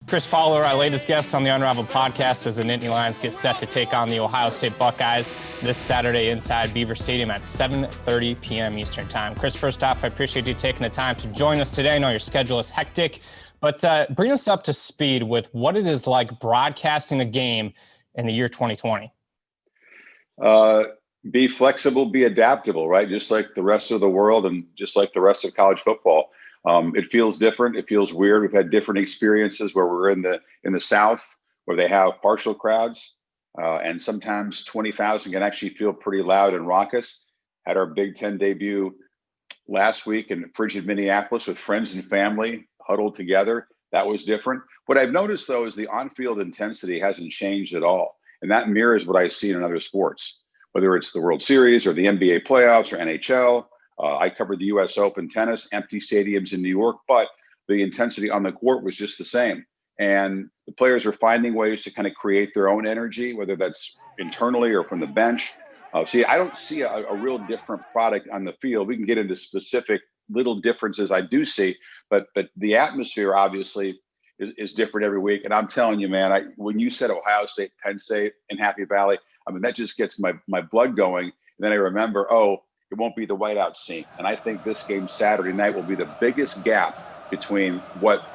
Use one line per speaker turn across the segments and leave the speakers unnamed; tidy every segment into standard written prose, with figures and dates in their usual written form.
Chris Fowler, our latest guest on the Unrivaled Podcast, as the Nittany Lions get set to take on the Ohio State Buckeyes this Saturday inside Beaver Stadium at 7:30 p.m. Eastern Time. Chris, first off, I appreciate you taking the time to join us today. I know your schedule is hectic, but bring us up to speed with what it is like broadcasting a game in the year 2020.
Be flexible, be adaptable, right? Just like the rest of the world and just like the rest of college football. It feels different. It feels weird. We've had different experiences where we're in the South, where they have partial crowds, and sometimes 20,000 can actually feel pretty loud and raucous. Had our Big Ten debut last week in frigid Minneapolis with friends and family huddled together. That was different. What I've noticed, though, is the on-field intensity hasn't changed at all, and that mirrors what I see in other sports, whether it's the World Series or the NBA playoffs or NHL. I covered the U.S. Open tennis, empty stadiums in New York, but the intensity on the court was just the same. And the players are finding ways to kind of create their own energy, whether that's internally or from the bench. I don't see a real different product on the field. We can get into specific little differences I do see, but the atmosphere obviously is different every week. And I'm telling you, man, when you said Ohio State, Penn State, and Happy Valley, I mean, that just gets my blood going. And then I remember, it won't be the whiteout scene. And I think this game Saturday night will be the biggest gap between what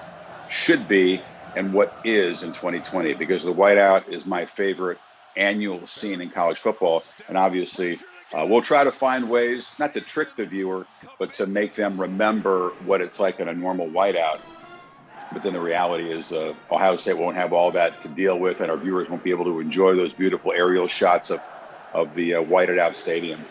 should be and what is in 2020, because the whiteout is my favorite annual scene in college football. And obviously, we'll try to find ways, not to trick the viewer, but to make them remember what it's like in a normal whiteout. But then the reality is Ohio State won't have all that to deal with, and our viewers won't be able to enjoy those beautiful aerial shots of the whited out stadium.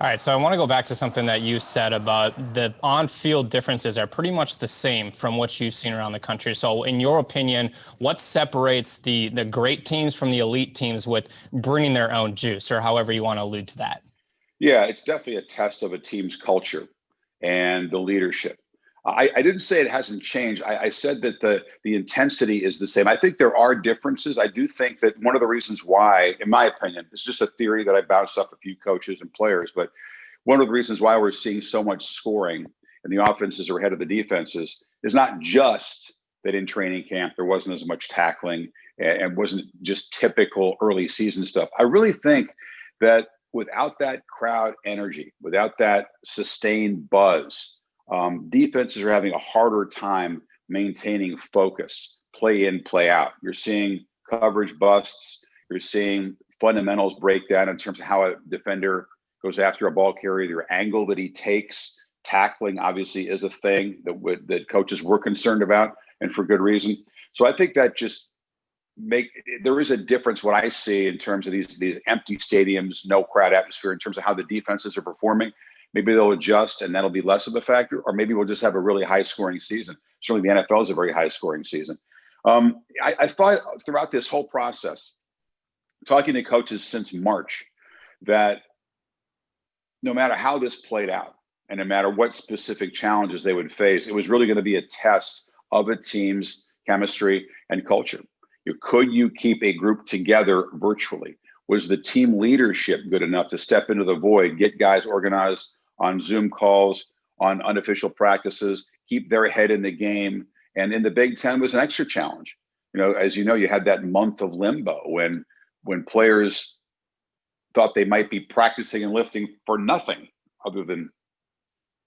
All right, so I want to go back to something that you said about the on-field differences are pretty much the same from what you've seen around the country. So in your opinion, what separates the great teams from the elite teams with bringing their own juice, or however you want to allude to that?
Yeah, it's definitely a test of a team's culture and the leadership. I didn't say it hasn't changed. I said that the intensity is the same. I think there are differences. I do think that one of the reasons why, in my opinion, it's just a theory that I bounced off a few coaches and players, but one of the reasons why we're seeing so much scoring and the offenses are ahead of the defenses is not just that in training camp there wasn't as much tackling and wasn't just typical early season stuff. I really think that without that crowd energy, without that sustained buzz, defenses are having a harder time maintaining focus, play in, play out. You're seeing coverage busts. You're seeing fundamentals break down in terms of how a defender goes after a ball carrier, the angle that he takes. Tackling obviously is a thing that coaches were concerned about, and for good reason. So I think that just there is a difference what I see in terms of these empty stadiums, no crowd atmosphere, in terms of how the defenses are performing. Maybe they'll adjust and that'll be less of a factor, or maybe we'll just have a really high scoring season. Certainly the NFL is a very high scoring season. I thought throughout this whole process, talking to coaches since March, that no matter how this played out and no matter what specific challenges they would face, it was really going to be a test of a team's chemistry and culture. Could you keep a group together virtually? Was the team leadership good enough to step into the void, get guys organized on Zoom calls, on unofficial practices, keep their head in the game? And in the Big Ten was an extra challenge. As you know, you had that month of limbo when players thought they might be practicing and lifting for nothing other than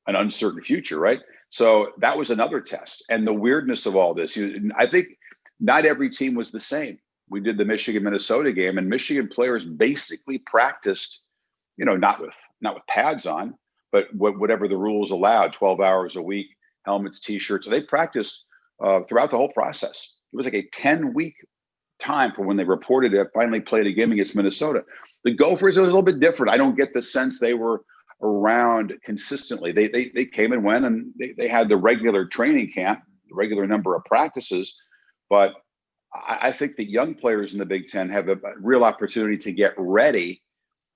an uncertain future, right? So that was another test. And the weirdness of all this, I think not every team was the same. We did the Michigan-Minnesota game, and Michigan players basically practiced, not with pads on, but whatever the rules allowed, 12 hours a week, helmets, T-shirts. So they practiced throughout the whole process. It was like a 10-week time from when they reported it, finally played a game against Minnesota. The Gophers, it was a little bit different. I don't get the sense they were around consistently. They came and went, and they had the regular training camp, the regular number of practices, but I think that young players in the Big Ten have a real opportunity to get ready,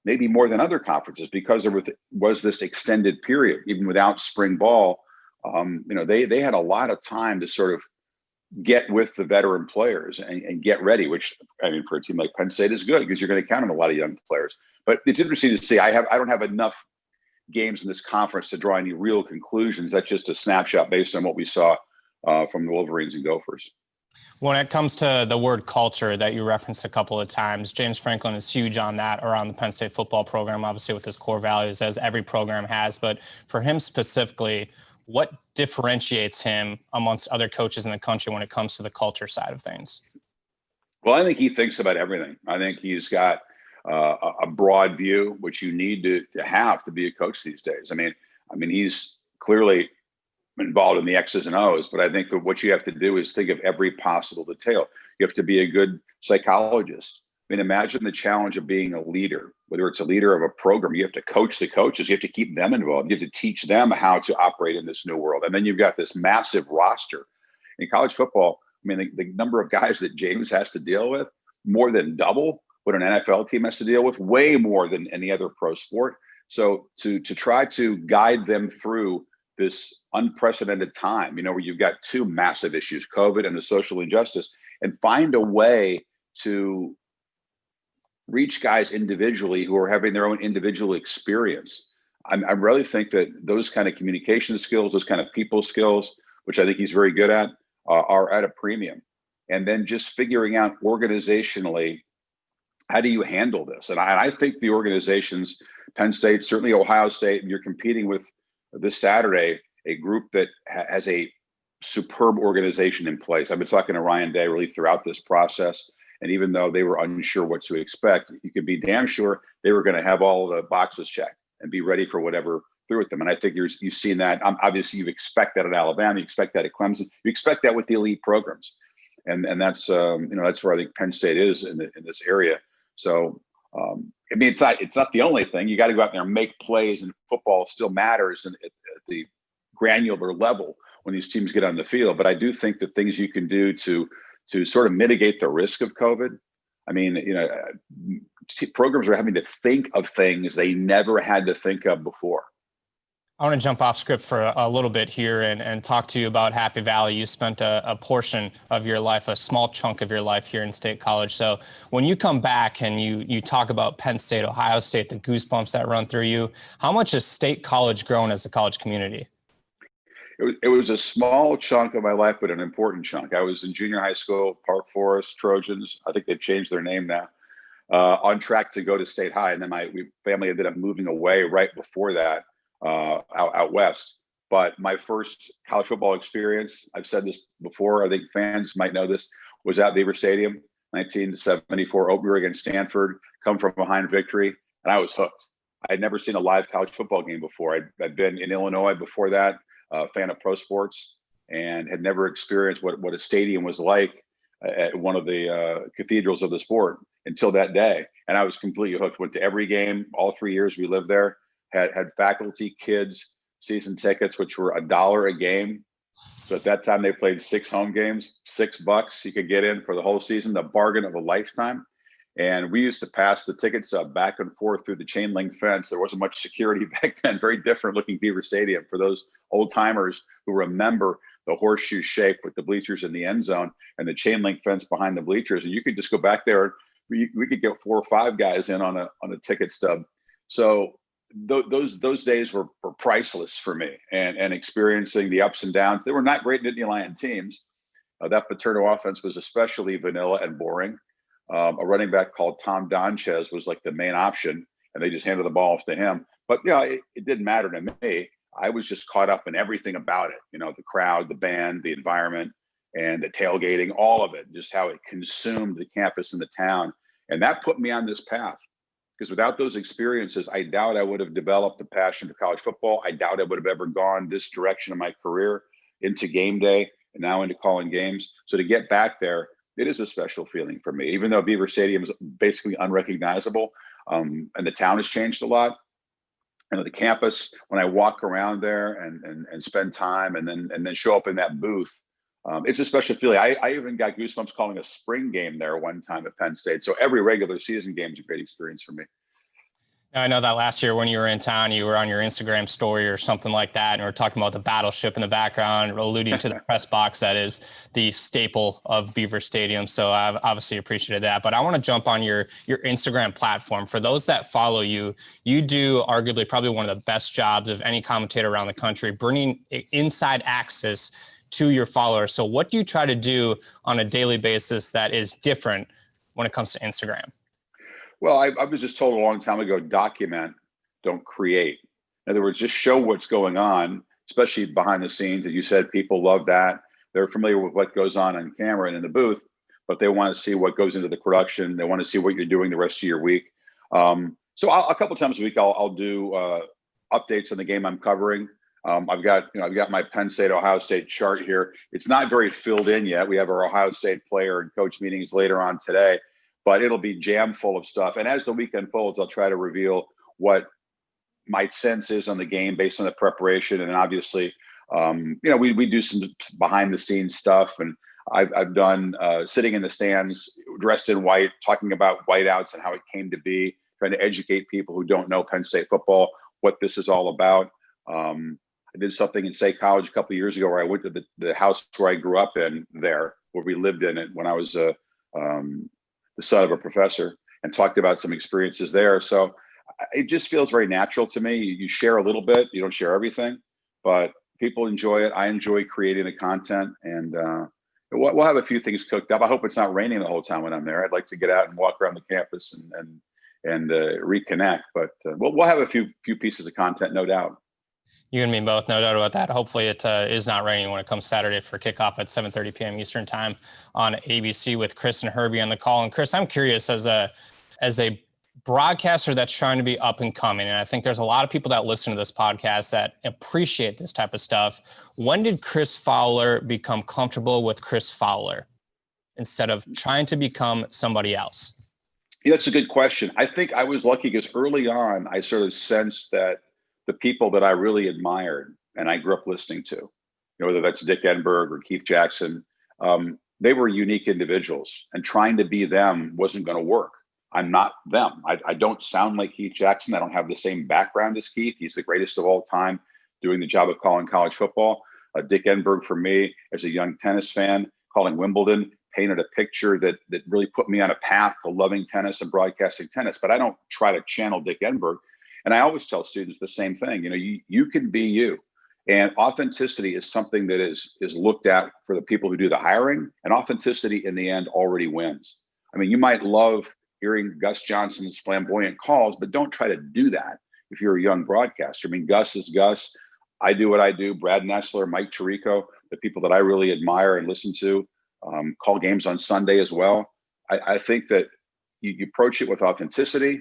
maybe more than other conferences, because there was this extended period, even without spring ball. They had a lot of time to sort of get with the veteran players and get ready, which, I mean, for a team like Penn State is good because you're going to count on a lot of young players. But it's interesting to see. I don't have enough games in this conference to draw any real conclusions. That's just a snapshot based on what we saw from the Wolverines and Gophers.
When it comes to the word culture that you referenced a couple of times, James Franklin is huge on that around the Penn State football program, obviously with his core values, as every program has. But for him specifically, what differentiates him amongst other coaches in the country when it comes to the culture side of things?
Well, I think he thinks about everything. I think he's got a broad view, which you need to have to be a coach these days. I mean, he's clearly involved in the X's and O's, but I think that what you have to do is think of every possible detail. You have to be a good psychologist. I mean, imagine the challenge of being a leader, whether it's a leader of a program. You have to coach the coaches. You have to keep them involved. You have to teach them how to operate in this new world. And then you've got this massive roster. In college football, I mean, the number of guys that James has to deal with, more than double what an NFL team has to deal with, way more than any other pro sport. So to try to guide them through this unprecedented time, where you've got two massive issues, COVID and the social injustice, and find a way to reach guys individually who are having their own individual experience. I really think that those kind of communication skills, those kind of people skills, which I think he's very good at, are at a premium. And then just figuring out organizationally, how do you handle this? And I think the organizations, Penn State, certainly Ohio State, and you're competing with this Saturday, a group that has a superb organization in place. I've been talking to Ryan Day really throughout this process. And even though they were unsure what to expect, you could be damn sure they were going to have all the boxes checked and be ready for whatever threw at them. And I think you've seen that. Obviously, you expect that at Alabama. You expect that at Clemson. You expect that with the elite programs. And that's that's where I think Penn State is in this area. So I mean, it's not the only thing. You got to go out there and make plays, and football still matters at the granular level when these teams get on the field. But I do think that things you can do to sort of mitigate the risk of COVID. I mean, programs are having to think of things they never had to think of before.
I want to jump off script for a little bit here and talk to you about Happy Valley. You spent a portion of your life, a small chunk of your life here in State College. So when you come back and you talk about Penn State, Ohio State, the goosebumps that run through you, how much has State College grown as a college community?
It was a small chunk of my life, but an important chunk. I was in junior high school, Park Forest Trojans. I think they've changed their name now. On track to go to State High. And then my family ended up moving away right before that. Out west. But my first college football experience, I've said this before, I think fans might know this, was at Beaver Stadium, 1974 opener against Stanford, come from behind victory, and I was hooked. I had never seen a live college football game before. I'd been in Illinois before that, a fan of pro sports, and had never experienced what a stadium was like at one of the cathedrals of the sport until that day. And I was completely hooked, went to every game, all 3 years we lived there. Had faculty, kids, season tickets, which were $1 a game. So at that time, they played 6 home games, $6 you could get in for the whole season, the bargain of a lifetime. And we used to pass the ticket stub back and forth through the chain link fence. There wasn't much security back then, very different looking Beaver Stadium for those old timers who remember the horseshoe shape with the bleachers in the end zone and the chain link fence behind the bleachers. And you could just go back there. We could get 4 or 5 guys in on a ticket stub. So those days were priceless for me, and experiencing the ups and downs. They were not great Nittany Lion teams. That Paterno offense was especially vanilla and boring. A running back called Tom Donchez was like the main option, and they just handed the ball off to him. But it didn't matter to me. I was just caught up in everything about it. The crowd, the band, the environment, and the tailgating, all of it, just how it consumed the campus and the town. And that put me on this path. Because without those experiences, I doubt I would have developed a passion for college football. I doubt I would have ever gone this direction in my career, into game day and now into calling games. So to get back there, it is a special feeling for me, even though Beaver Stadium is basically unrecognizable, and the town has changed a lot. And the campus, when I walk around there and spend time and then show up in that booth, it's a special feeling. I even got goosebumps calling a spring game there one time at Penn State. So every regular season game is a great experience for me.
Now, I know that last year when you were in town, you were on your Instagram story or something like that, and we were talking about the battleship in the background, alluding to the press box that is the staple of Beaver Stadium. So I've obviously appreciated that. But I want to jump on your Instagram platform. For those that follow you, you do arguably probably one of the best jobs of any commentator around the country, bringing inside access to your followers. So what do you try to do on a daily basis that is different when it comes to Instagram?
Well, I was just told a long time ago, document, don't create. In other words, just show what's going on, especially behind the scenes. As you said, people love that. They're familiar with what goes on camera and in the booth, but they want to see what goes into the production. They want to see what you're doing the rest of your week. So a couple times a week, I'll do updates on the game I'm covering. I've got my Penn State-Ohio State chart here. It's not very filled in yet. We have our Ohio State player and coach meetings later on today, but it'll be jam full of stuff. And as the week unfolds, I'll try to reveal what my sense is on the game based on the preparation. And obviously, we do some behind the scenes stuff. And I've done sitting in the stands, dressed in white, talking about whiteouts and how it came to be, trying to educate people who don't know Penn State football, what this is all about. I did something in State College a couple of years ago where I went to the house where I grew up in there, where we lived in it when I was the son of a professor, and talked about some experiences there. So it just feels very natural to me. You share a little bit, you don't share everything, but people enjoy it. I enjoy creating the content, and we'll have a few things cooked up. I hope it's not raining the whole time when I'm there. I'd like to get out and walk around the campus and reconnect, but we'll have a few pieces of content, no doubt.
You and me both, no doubt about that. Hopefully it is not raining when it comes Saturday for kickoff at 7:30 p.m. Eastern time on ABC with Chris and Herbie on the call. And Chris, I'm curious, as a broadcaster that's trying to be up and coming, and I think there's a lot of people that listen to this podcast that appreciate this type of stuff. When did Chris Fowler become comfortable with Chris Fowler instead of trying to become somebody else?
Yeah, that's a good question. I think I was lucky because early on, I sort of sensed that the people that I really admired and I grew up listening to, whether that's Dick Enberg or Keith Jackson, they were unique individuals, and trying to be them wasn't going to work. I'm not them. I don't sound like Keith Jackson. I don't have the same background as Keith. He's the greatest of all time doing the job of calling college football. Dick Enberg, for me, as a young tennis fan, calling Wimbledon, painted a picture that really put me on a path to loving tennis and broadcasting tennis. But I don't try to channel Dick Enberg. And I always tell students the same thing. You can be you. And authenticity is something that is looked at for the people who do the hiring. And authenticity in the end already wins. I mean, you might love hearing Gus Johnson's flamboyant calls, but don't try to do that if you're a young broadcaster. I mean, Gus is Gus. I do what I do. Brad Nessler, Mike Tirico, the people that I really admire and listen to, call games on Sunday as well. I think that you approach it with authenticity,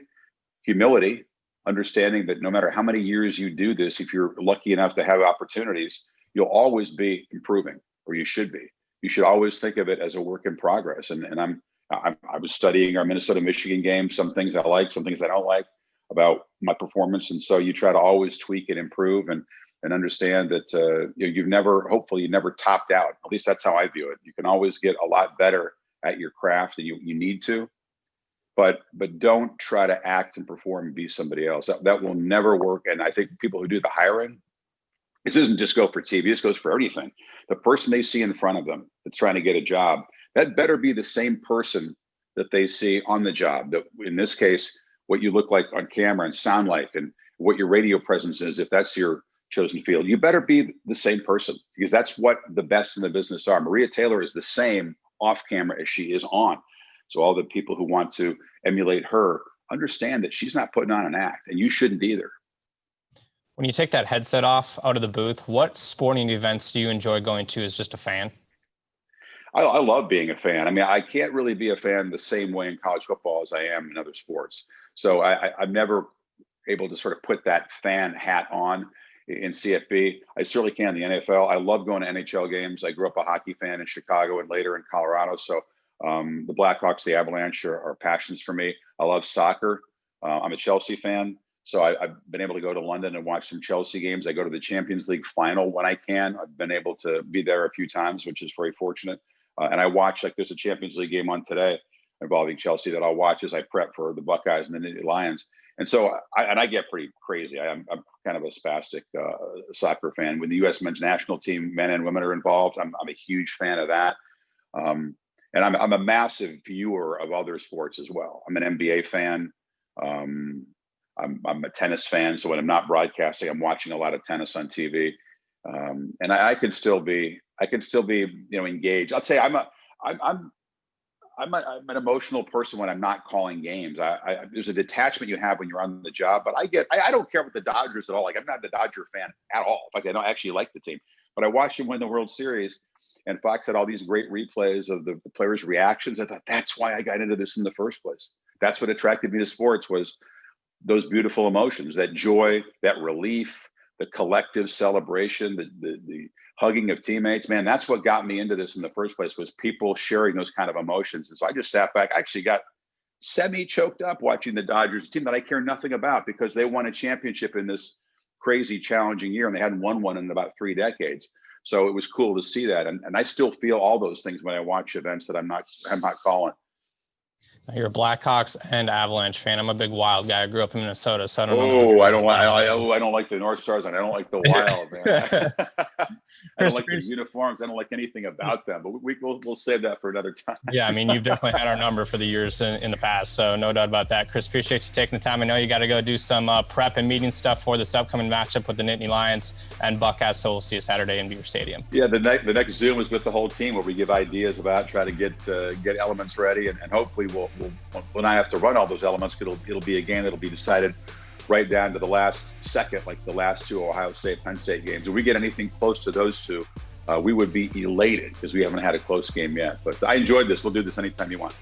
humility, understanding that no matter how many years you do this, if you're lucky enough to have opportunities, you'll always be improving, or you should be. You should always think of it as a work in progress. And I was studying our Minnesota-Michigan game, some things I like, some things I don't like about my performance. And so you try to always tweak and improve and understand that you've never topped out. At least that's how I view it. You can always get a lot better at your craft, and you need to. But don't try to act and perform and be somebody else. That will never work. And I think people who do the hiring, this doesn't just go for TV, this goes for anything. The person they see in front of them that's trying to get a job, that better be the same person that they see on the job. That, in this case, what you look like on camera and sound like, and what your radio presence is, if that's your chosen field, you better be the same person, because that's what the best in the business are. Maria Taylor is the same off camera as she is on. So all the people who want to emulate her understand that she's not putting on an act, and you shouldn't either.
When you take that headset off out of the booth, what sporting events do you enjoy going to as just a fan?
I love being a fan. I mean, I can't really be a fan the same way in college football as I am in other sports. So I'm never able to sort of put that fan hat on in CFB. I certainly can in the NFL. I love going to NHL games. I grew up a hockey fan in Chicago and later in Colorado. So the Blackhawks, the Avalanche are passions for me. I love soccer. I'm a Chelsea fan. So I've been able to go to London and watch some Chelsea games. I go to the Champions League final when I can. I've been able to be there a few times, which is very fortunate. And I watch, like there's a Champions League game on today involving Chelsea that I'll watch as I prep for the Buckeyes and the Nittany Lions. And so I get pretty crazy. I'm kind of a spastic soccer fan. When the U.S. men's national team, men and women, are involved, I'm a huge fan of that. And I'm a massive viewer of other sports as well. I'm an NBA fan. I'm a tennis fan. So when I'm not broadcasting, I'm watching a lot of tennis on TV. And I can still be I can still be, engaged. I'll tell you, I'm an emotional person when I'm not calling games. There's a detachment you have when you're on the job, but I don't care about the Dodgers at all. Like, I'm not a Dodger fan at all. In fact, I don't actually like the team, but I watched them win the World Series, and Fox had all these great replays of the players' reactions. I thought, that's why I got into this in the first place. That's what attracted me to sports, was those beautiful emotions, that joy, that relief, the collective celebration, the hugging of teammates. Man, that's what got me into this in the first place, was people sharing those kind of emotions. And so I just sat back. I actually got semi-choked up watching the Dodgers, a team that I care nothing about, because they won a championship in this crazy, challenging year, and they hadn't won one in about 3 decades. So it was cool to see that. And I still feel all those things when I watch events that I'm not calling.
You're a Blackhawks and Avalanche fan. I'm a big Wild guy. I grew up in Minnesota, so I don't know.
I don't like the North Stars, and I don't like the Wild, man. I don't like the uniforms. I don't like anything about them, but we'll save that for another time.
Yeah, I mean, you've definitely had our number for the years in the past, so no doubt about that. Chris, appreciate you taking the time. I know you got to go do some prep and meeting stuff for this upcoming matchup with the Nittany Lions and Buckeyes, so we'll see you Saturday in Beaver Stadium.
Yeah, the next Zoom is with the whole team, where we give ideas about, try to get elements ready, and hopefully we'll not have to run all those elements. It'll be a game that'll be decided right down to the last second, like the last 2 Ohio State, Penn State games. If we get anything close to those 2, we would be elated, because we haven't had a close game yet. But I enjoyed this. We'll do this anytime you want.